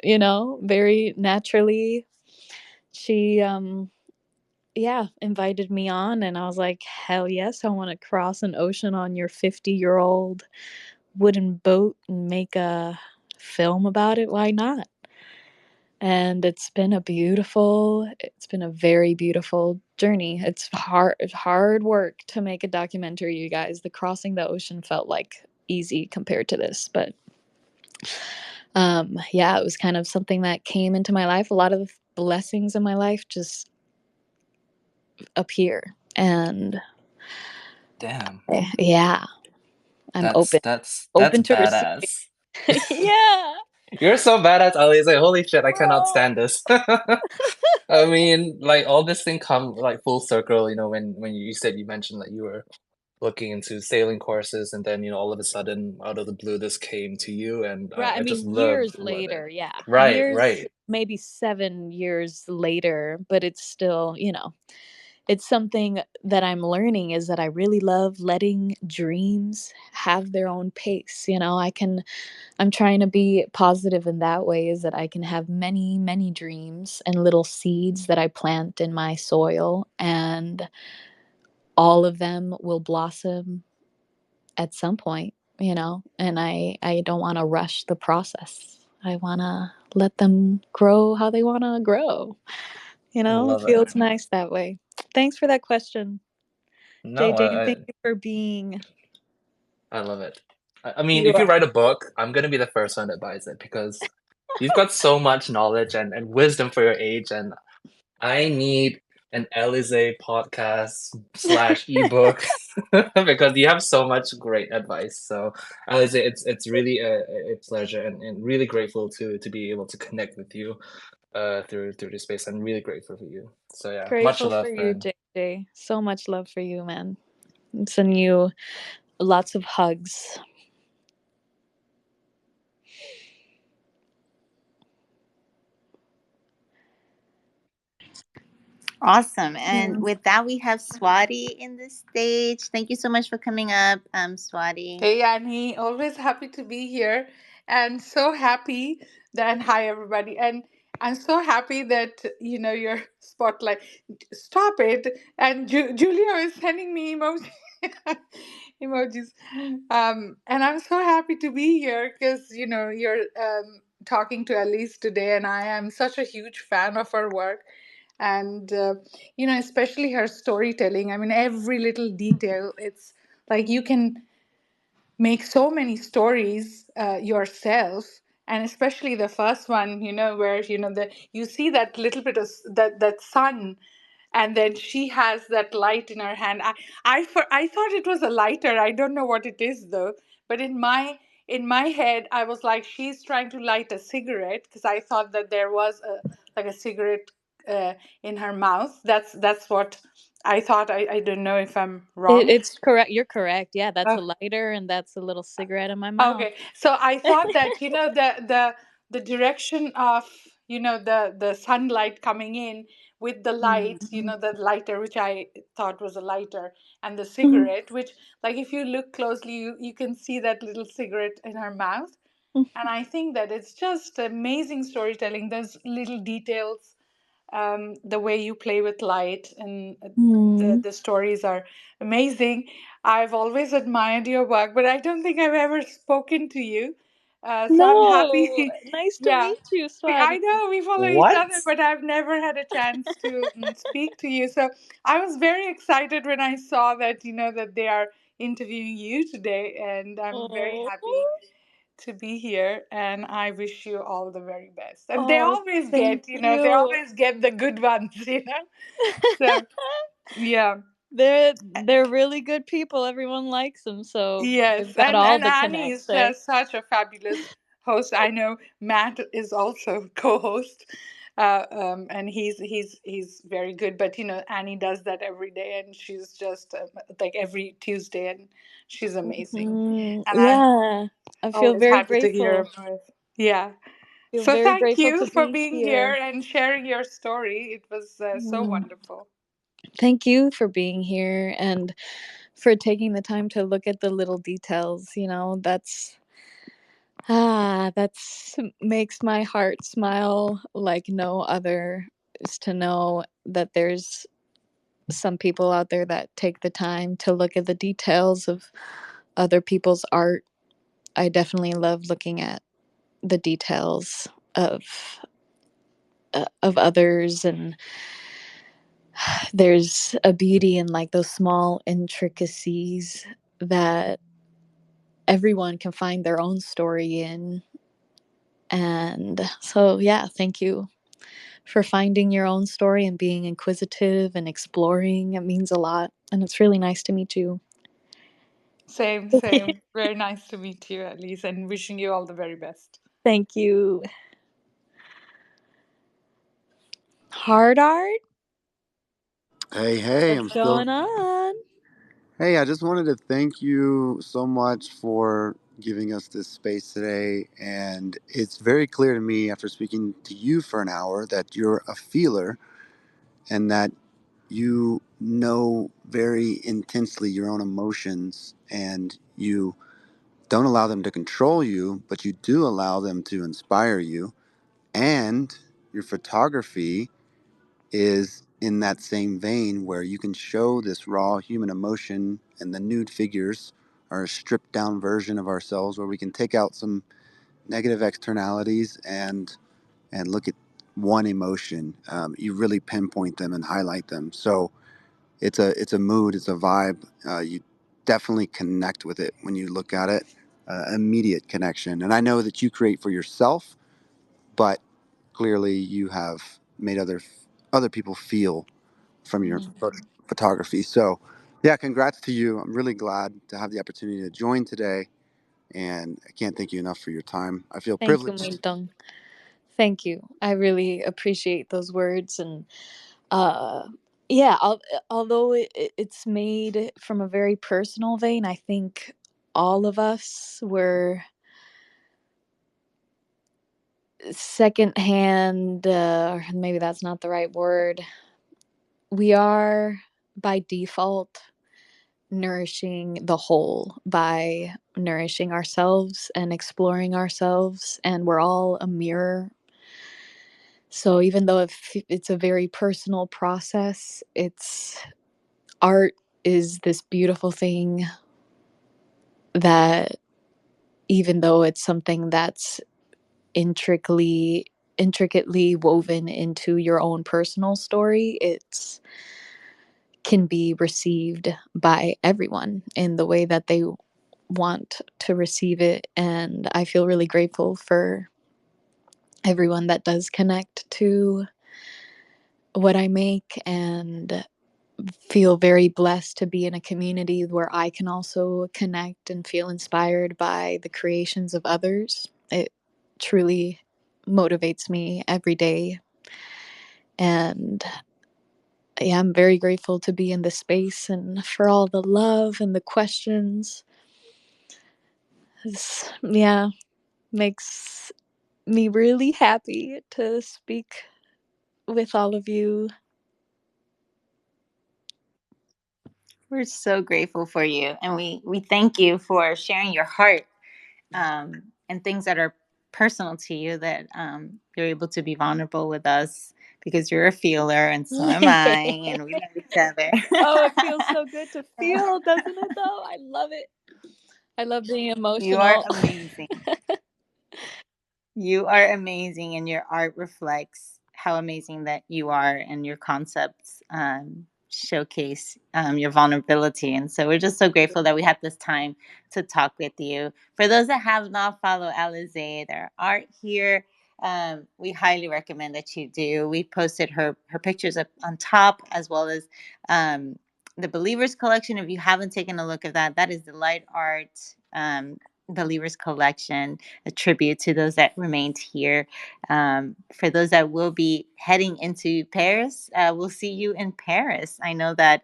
very naturally. She, yeah, invited me on, and I was like, hell yes, I want to cross an ocean on your 50-year-old wooden boat and make a film about it. Why not? And it's been a very beautiful journey. It's hard work to make a documentary, you guys. The crossing the ocean felt like easy compared to this, but yeah, it was kind of something that came into my life. A lot of blessings in my life just appear, and Damn, yeah, I'm that's open that's that's open to receive. badass. Yeah. You're so badass, Alizé. Holy shit, I cannot Oh. stand this. I mean, like, all this thing come like full circle, when you said, you mentioned that you were looking into sailing courses, and then, all of a sudden, out of the blue, this came to you, and Right, I I just mean, love years love it. later, yeah. Right, Years, right. maybe 7 years later, but it's still, it's something that I'm learning, is that I really love letting dreams have their own pace. I'm trying to be positive in that way, is that I can have many, many dreams and little seeds that I plant in my soil, and all of them will blossom at some point, and I don't want to rush the process. I want to let them grow how they want to grow. I It love it. feels nice that way. Thanks for that question, No, JJ, and thank you for being I love it. I mean, you if you are. write a book, I'm gonna be the first one that buys it, because you've got so much knowledge and wisdom for your age, and I need an Alizé podcast slash ebook because you have so much great advice. So Alizé, it's really a pleasure and really grateful to be able to connect with you through this space. I'm really grateful for you. So yeah, much Grateful love, for you, friend. JJ. So much love for you, man. I'm sending you lots of hugs. Awesome. And Mm. with that, we have Swati in the stage. Thank you so much for coming up, Swati. Hey, Annie, always happy to be here and so happy that, hi, everybody. And I'm so happy that, your spotlight. Stop it. And Julia is sending me emojis. And I'm so happy to be here because, you're talking to Elise today, and I am such a huge fan of her work. And, especially her storytelling. I mean, every little detail, it's like you can make so many stories yourself, and especially the first one, where you see that little bit of that sun, and then she has that light in her hand. I thought it was a lighter. I don't know what it is though, but in my head I was like, she's trying to light a cigarette, because I thought that there was a cigarette uh, in her mouth. That's what I thought. I don't know if I'm wrong. It's correct. You're correct. Yeah, that's Uh, a lighter, and that's a little cigarette in my mouth. Okay, so I thought that the direction of the sunlight coming in with the light, Mm. the lighter, which I thought was a lighter, and the Mm. cigarette, which, like, if you look closely, you can see that little cigarette in her mouth. And I think that it's just amazing storytelling. Those little details, the way you play with light, and the Mm. the stories are amazing. I've always admired your work, but I don't think I've ever spoken to you. So I'm No, happy. nice to Yeah, meet you, I Swati. know we follow each What? other, but I've never had a chance to speak to you. So I was very excited when I saw that that they are interviewing you today, and I'm very Oh, happy to be here, and I wish you all the very best. And they oh, always thank get, they you. always get the good ones, So, yeah. They're really good people. Everyone likes them, so they've Yes, got and all and the Annie connects is there. such a fabulous host. I know Matt is also co-host, and he's very good. But Annie does that every day, and she's just like every Tuesday, and she's amazing. And I'm Yeah, I feel always very happy to hear grateful. about it. Yeah. Feel So very thank grateful you to for be being here here. and sharing your story. It was so Mm. wonderful. Thank you for being here and for taking the time to look at the little details. That's makes my heart smile like no other. Is to know that there's some people out there that take the time to look at the details of other people's art. I definitely love looking at the details of of others, and there's a beauty in like those small intricacies that everyone can find their own story in. And so yeah, thank you for finding your own story and being inquisitive and exploring. It means a lot, and it's really nice to meet you. Same, same. Very nice to meet you, Elise, and wishing you all the very best. Thank you. Hard art, Hey, I'm what's still. going on? Hey, I just wanted to thank you so much for giving us this space today. And it's very clear to me after speaking to you for an hour that you're a feeler and that you know very intensely your own emotions, and you don't allow them to control you, but you do allow them to inspire you. And your photography is in that same vein where you can show this raw human emotion, and the nude figures are a stripped down version of ourselves where we can take out some negative externalities and look at one emotion. You really pinpoint them and highlight them. So it's a mood, it's a vibe. You definitely connect with it when you look at it. Immediate connection. And I know that you create for yourself, but clearly you have made other people feel from your photography. So, yeah, congrats to you. I'm really glad to have the opportunity to join today, and I can't thank you enough for your time. I feel Thank you, privileged. Mintong. Thank you. I really appreciate those words. And uh, yeah, although it's made from a very personal vein, I think all of us were secondhand, or maybe that's not the right word. We are by default nourishing the whole by nourishing ourselves and exploring ourselves, and we're all a mirror. So even though if it's a very personal process, it's art is this beautiful thing that, even though it's something that's intricately woven into your own personal story, it's can be received by everyone in the way that they want to receive it. And I feel really grateful for everyone that does connect to what I make, and feel very blessed to be in a community where I can also connect and feel inspired by the creations of others. It truly motivates me every day. And yeah, I'm very grateful to be in this space and for all the love and the questions. Yeah, makes me really happy to speak with all of you. We're so grateful for you, and we thank you for sharing your heart, and things that are personal to you, that you're able to be vulnerable with us, because you're a feeler and so am I, and we love each other. Oh, it feels so good to feel, doesn't it, though? I love it. I love being You are emotional. amazing. You are amazing, and your art reflects how amazing that you are, and your concepts showcase your vulnerability. And so we're just so grateful that we had this time to talk with you. For those that have not followed Alizé, their art here, we highly recommend that you do. We posted her pictures up on top, as well as the Believers collection. If you haven't taken a look at that, that is the LightArt Believers collection, a tribute to those that remained here. For those that will be heading into Paris, we'll see you in Paris. I know that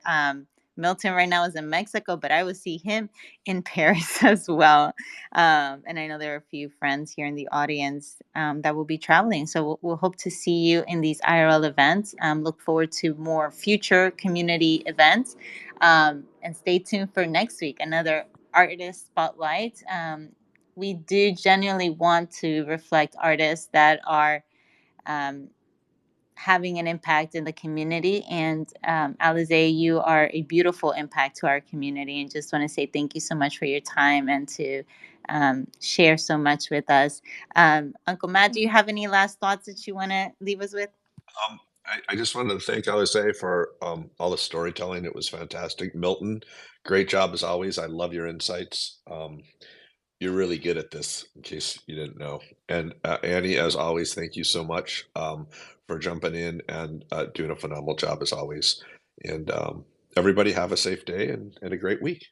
Milton right now is in Mexico, but I will see him in Paris as well. And I know there are a few friends here in the audience that will be traveling. So we'll hope to see you in these IRL events. Look forward to more future community events. And stay tuned for next week, another artist spotlight. We do genuinely want to reflect artists that are um, having an impact in the community. And Alizé, you are a beautiful impact to our community. And just want to say thank you so much for your time and to share so much with us. Uncle Matt, do you have any last thoughts that you want to leave us with? I just wanted to thank Alizé for all the storytelling. It was fantastic. Milton, great job as always. I love your insights. You're really good at this, in case you didn't know. And Annie, as always, thank you so much for jumping in and doing a phenomenal job as always. And everybody have a safe day and a great week.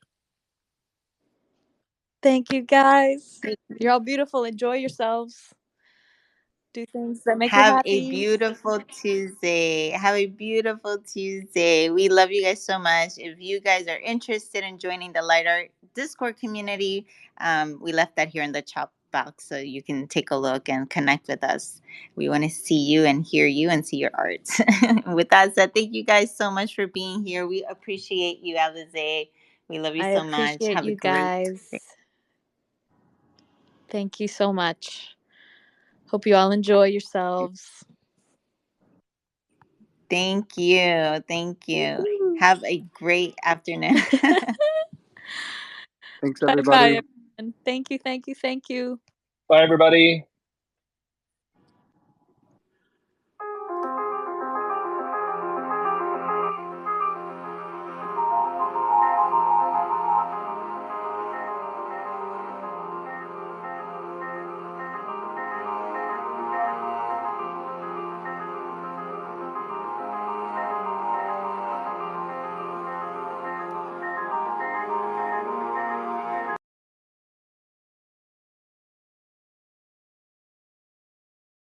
Thank you, guys. You're all beautiful. Enjoy yourselves. Do things that make you Have a happy. beautiful Tuesday. Have a beautiful Tuesday. We love you guys so much. If you guys are interested in joining the Light Art Discord community, we left that here in the chat box so you can take a look and connect with us. We want to see you and hear you and see your art. With that said, thank you guys so much for being here. We appreciate you, Alizé. We love you I so much. appreciate Have a you great guys. Thank you so much. Hope you all enjoy yourselves. Thank you. Thank you. Woo-hoo. Have a great afternoon. Thanks, Bye bye, everybody. everyone. Thank you, thank you, thank you. Bye, everybody.